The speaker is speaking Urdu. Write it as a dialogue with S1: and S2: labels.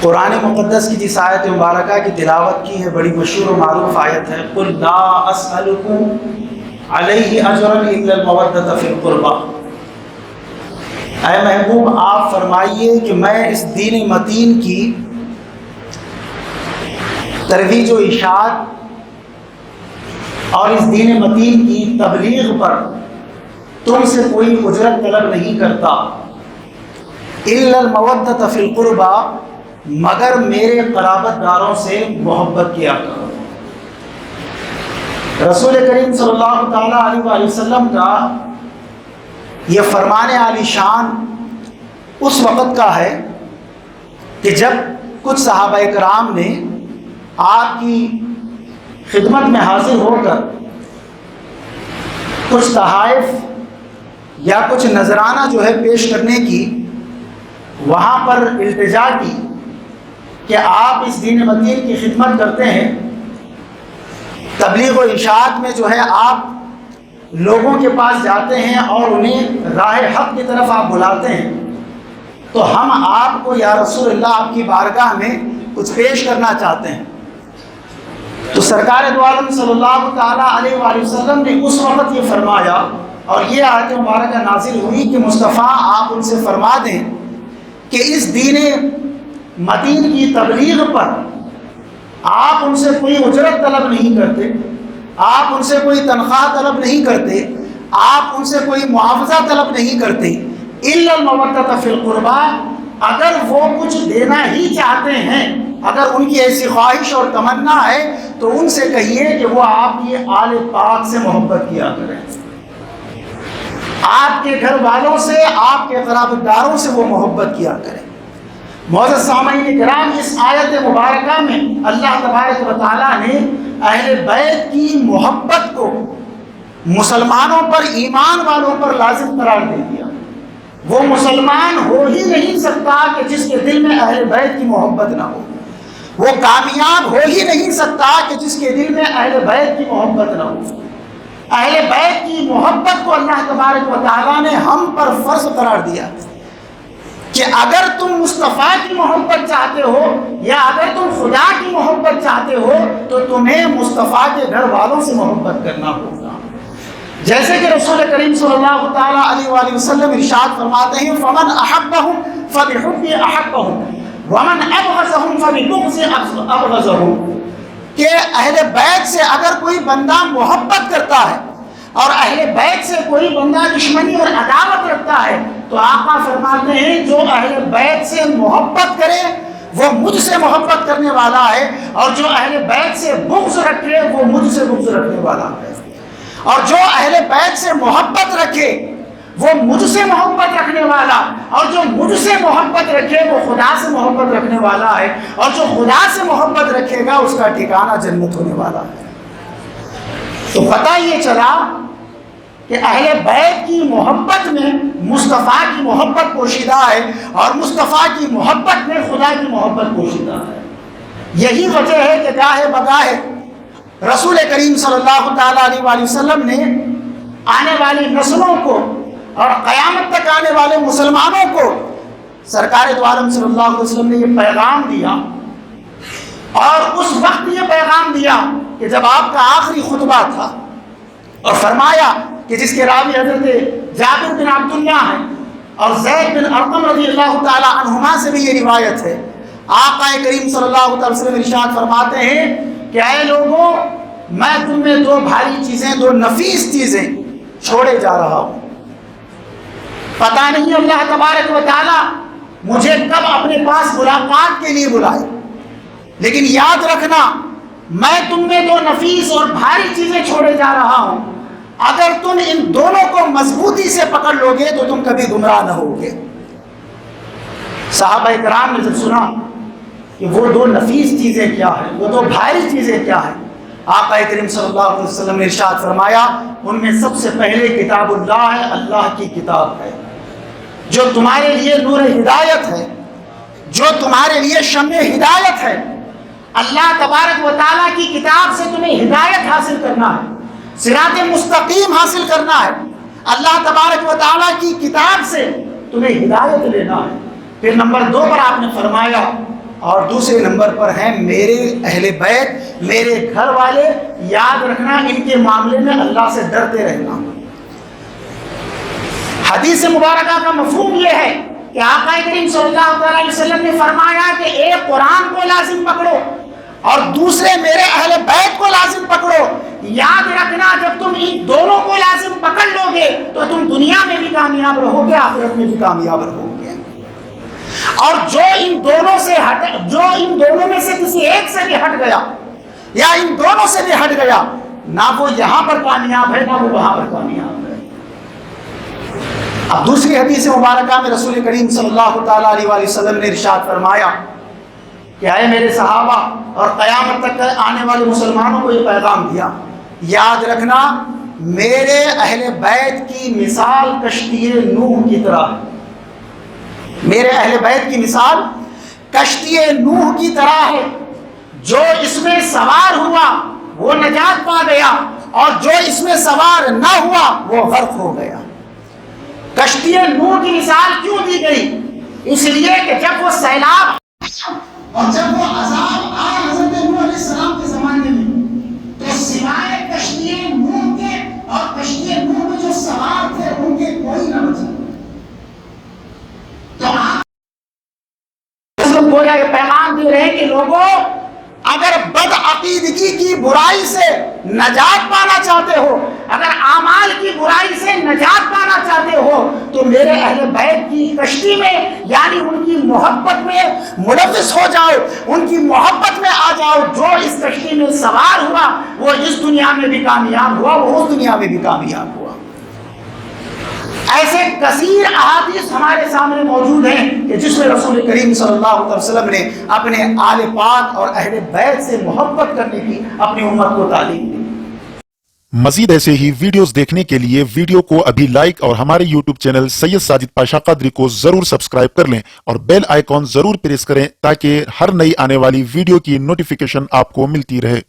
S1: قرآن مقدس کی جس آیت مبارکہ کی تلاوت کی ہے، بڑی مشہور و معروف آیت ہے، قُلْ لَا أَسْأَلُكُمْ عَلَيْهِ أَجْرًا إِلَّا الْمَوَدَّةَ فِي الْقُرْبَى۔ اے محبوب آپ فرمائیے کہ میں اس دین متین کی ترویج و اشاعت اور اس دین متین کی تبلیغ پر تم سے کوئی اجرت طلب نہیں کرتا، الا المودۃ فی القربى، مگر میرے قرابت داروں سے محبت کیا کرو۔ رسول کریم صلی اللہ تعالیٰ علیہ وآلہ وسلم کا یہ فرمان عالی شان اس وقت کا ہے کہ جب کچھ صحابہ کرام نے آپ کی خدمت میں حاضر ہو کر کچھ تحائف یا کچھ نذرانہ جو ہے پیش کرنے کی وہاں پر التجا کی کہ آپ اس دین متین کی خدمت کرتے ہیں، تبلیغ و اشاعت میں جو ہے آپ لوگوں کے پاس جاتے ہیں اور انہیں راہ حق کی طرف آپ بلاتے ہیں، تو ہم آپ کو یا رسول اللہ آپ کی بارگاہ میں کچھ پیش کرنا چاہتے ہیں۔ تو سرکار دو عالم صلی اللہ تعالیٰ علیہ وآلہ وسلم نے اس وقت یہ فرمایا، اور یہ آیت مبارکہ نازل ہوئی کہ مصطفیٰ آپ ان سے فرما دیں کہ اس دین متین کی تبلیغ پر آپ ان سے کوئی اجرت طلب نہیں کرتے، آپ ان سے کوئی تنخواہ طلب نہیں کرتے، آپ ان سے کوئی معاوضہ طلب نہیں کرتے، الا المودۃ فی القربى، اگر وہ کچھ دینا ہی چاہتے ہیں، اگر ان کی ایسی خواہش اور تمنا ہے تو ان سے کہیے کہ وہ آپ کی آل پاک سے محبت کیا کریں، آپ کے گھر والوں سے، آپ کے قرابت داروں سے وہ محبت کیا کریں۔ معزز سامعین کرام، اس آیت مبارکہ میں اللہ تبارک و تعالیٰ نے اہل بیت کی محبت کو مسلمانوں پر، ایمان والوں پر لازم قرار دے دیا۔ وہ مسلمان ہو ہی نہیں سکتا کہ جس کے دل میں اہل بیت کی محبت نہ ہو، وہ کامیاب ہو ہی نہیں سکتا کہ جس کے دل میں اہل بیت کی محبت نہ ہو۔ اہل بیت کی محبت کو اللہ تبارک و تعالیٰ نے ہم پر فرض قرار دیا کہ اگر تم مصطفیٰ کی محبت چاہتے ہو یا اگر تم خدا کی محبت چاہتے ہو تو تمہیں مصطفیٰ کے گھر والوں سے محبت کرنا ہوگا۔ جیسے کہ رسول کریم صلی اللہ تعالیٰ علیہ وآلہ وسلم ارشاد فرماتے ہیں، فَمَنْ أَحَبَّهُمْ فَبِحُبِّي أَحَبَّهُمْ وَمَنْ أَبْغَضَهُمْ فَبِبُغْضِي أَبْغَضَهُمْ، کہ اہل بیت سے اگر کوئی بندہ محبت کرتا ہے اور اہل بیت سے کوئی بندہ دشمنی اور عداوت رکھتا ہے تو آقا فرماتے ہیں جو اہل بیت سے محبت کرے وہ مجھ سے محبت کرنے والا ہے، اور جو اہل بیت سے بغض رکھے وہ مجھ سے بغض رکھنے والا ہے، اور جو اہل بیت سے محبت رکھے وہ مجھ سے محبت رکھنے والا، اور جو مجھ سے محبت رکھے وہ خدا سے محبت رکھنے والا ہے، اور جو خدا سے محبت رکھے گا اس کا ٹھکانہ جنت ہونے والا ہے۔ تو پتہ یہ چلا کہ اہل بیت کی محبت میں مصطفیٰ کی محبت پوشیدہ ہے، اور مصطفیٰ کی محبت میں خدا کی محبت پوشیدہ ہے۔ یہی وجہ ہے کہ گاہے بگاہے رسول کریم صلی اللہ تعالیٰ علیہ وآلہ وسلم نے آنے والی نسلوں کو اور قیامت تک آنے والے مسلمانوں کو سرکار دو عالم صلی اللہ علیہ وسلم نے یہ پیغام دیا، اور اس وقت یہ پیغام دیا کہ جب آپ کا آخری خطبہ تھا، اور فرمایا کہ جس کے راوی حضرت جابر بن عبداللہ ہیں اور زید بن ارقم رضی اللہ تعالی عنہما سے بھی یہ روایت ہے، آقا کریم صلی اللہ علیہ وسلم ارشاد فرماتے ہیں کہ اے لوگوں، میں تم میں دو بھاری چیزیں، دو نفیس چیزیں چھوڑے جا رہا ہوں، پتہ نہیں اللہ تبارک و تعالی مجھے کب اپنے پاس ملاقات کے لیے بلائے، لیکن یاد رکھنا میں تم میں دو نفیس اور بھاری چیزیں چھوڑے جا رہا ہوں، اگر تم ان دونوں کو مضبوطی سے پکڑ لو گے تو تم کبھی گمراہ نہ ہوگے۔ صحابہ کرام نے جب سنا کہ وہ دو نفیس چیزیں کیا ہیں، وہ دو بھاری چیزیں کیا ہیں، آقا کریم صلی اللہ علیہ وسلم نے ارشاد فرمایا ان میں سب سے پہلے کتاب اللہ ہے، اللہ کی کتاب ہے جو تمہارے لیے نور ہدایت ہے، جو تمہارے لیے شمع ہدایت ہے۔ اللہ تبارک و تعالیٰ کی کتاب سے تمہیں ہدایت حاصل کرنا ہے، صراط مستقیم حاصل کرنا ہے، اللہ تبارک و تعالیٰ کی کتاب سے تمہیں ہدایت لینا ہے۔ پھر نمبر 2 پر آپ نے فرمایا اور دوسرے نمبر پر ہیں میرے اہل بیت، میرے گھر والے، یاد رکھنا ان کے معاملے میں اللہ سے ڈرتے رہنا۔ حدیث مبارکہ کا مفہوم یہ ہے کہ آقا کریم صلی اللہ علیہ وسلم نے فرمایا کہ ایک قرآن کو لازم پکڑو اور دوسرے میرے اہل بیت کو لازم پکڑو۔ یاد رکھنا جب تم ان دونوں کو لازم پکڑ لو گے تو تم دنیا میں بھی کامیاب رہو گے، آخرت میں بھی کامیاب رہو گے۔ اور جو ان دونوں میں سے کسی ایک سے بھی ہٹ گیا یا ان دونوں سے بھی ہٹ گیا، نہ وہ یہاں پر کامیاب ہے نہ وہ وہاں پر کامیاب ہے۔ اب دوسری حدیث مبارکہ میں رسول کریم صلی اللہ تعالیٰ علیہ وآلہ وسلم نے ارشاد فرمایا کہ اے میرے صحابہ اور قیامت تک آنے والے مسلمانوں کو یہ پیغام دیا، یاد رکھنا میرے اہل بیت کی مثال کشتی نوح کی طرح، میرے اہل بیت کی مثال کشتی نوح کی طرح ہے۔ جو اس میں سوار ہوا وہ نجات پا گیا اور جو اس میں سوار نہ ہوا وہ غرق ہو گیا۔ کشتی نوح کی مثال کیوں دی گئی؟ اس لیے کہ جب وہ سیلاب اور جب وہ عذاب آیا حضرت نوح علیہ السلام کے زمانے میں، تو سوائے کشتی نوح کے اور کشتی نوح میں جو سوار تھے ان کے کوئی نہ بچا۔ تو آپ گویا یہ پیغام دے رہے ہیں کہ لوگوں اگر بد عقیدگی کی برائی سے نجات پانا چاہتے ہو، اگر اعمال کی برائی سے نجات پانا چاہتے ہو تو میرے اہل بیت کی کشتی میں یعنی ان کی محبت میں ملوث ہو جاؤ، ان کی محبت میں آ جاؤ۔ جو اس کشتی میں سوار ہوا وہ اس دنیا میں بھی کامیاب ہوا، وہ اس دنیا میں بھی کامیاب ہوا۔ ایسے کثیر احادیث ہمارے سامنے موجود ہیں کہ جس میں رسول کریم صلی اللہ علیہ وسلم نے اپنے آل پاک اور اہل بیت سے محبت کرنے کی اپنی امت کو تعلیم دی۔
S2: مزید ایسے ہی ویڈیوز دیکھنے کے لیے ویڈیو کو ابھی لائک اور ہمارے یوٹیوب چینل سید ساجد پاشا قادری کو ضرور سبسکرائب کر لیں اور بیل آئیکن ضرور پریس کریں تاکہ ہر نئی آنے والی ویڈیو کی نوٹیفیکیشن آپ کو ملتی رہے۔